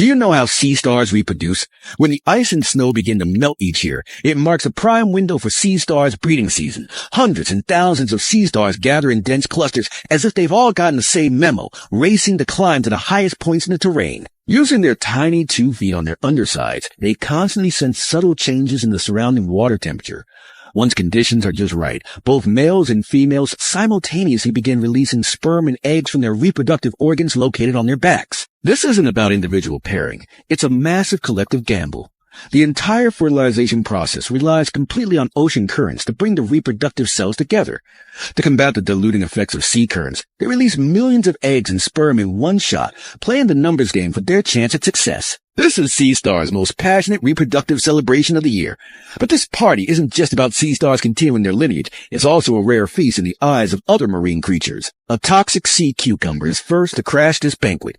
Do you know how sea stars reproduce? When the ice and snow begin to melt each year, it marks a prime window for sea stars' breeding season. Hundreds and thousands of sea stars gather in dense clusters as if they've all gotten the same memo, racing to climb to the highest points in the terrain. Using their tiny 2 feet on their undersides, they constantly sense subtle changes in the surrounding water temperature. Once conditions are just right, both males and females simultaneously begin releasing sperm and eggs from their reproductive organs located on their backs. This isn't about individual pairing. It's a massive collective gamble. The entire fertilization process relies completely on ocean currents to bring the reproductive cells together. To combat the diluting effects of sea currents, they release millions of eggs and sperm in one shot, playing the numbers game for their chance at success. This is sea stars' most passionate reproductive celebration of the year. But this party isn't just about sea stars continuing their lineage. It's also a rare feast in the eyes of other marine creatures. A toxic sea cucumber is first to crash this banquet.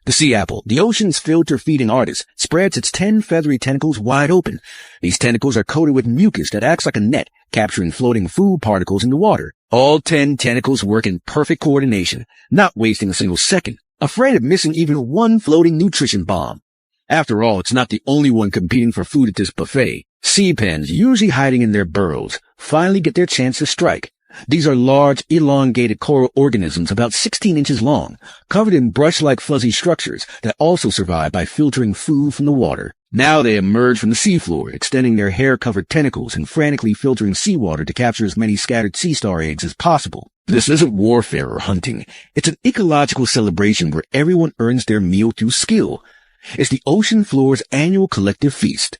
The sea apple, the ocean's filter-feeding artist, spreads its 10 feathery tentacles wide open. These tentacles are coated with mucus that acts like a net, capturing floating food particles in the water. All 10 tentacles work in perfect coordination, not wasting a single second, afraid of missing even one floating nutrition bomb. After all, it's not the only one competing for food at this buffet. Sea pens, usually hiding in their burrows, finally get their chance to strike. These are large, elongated coral organisms about 16 inches long, covered in brush-like fuzzy structures that also survive by filtering food from the water. Now they emerge from the seafloor, extending their hair-covered tentacles and frantically filtering seawater to capture as many scattered sea star eggs as possible. This isn't warfare or hunting. It's an ecological celebration where everyone earns their meal through skill. It's the ocean floor's annual collective feast.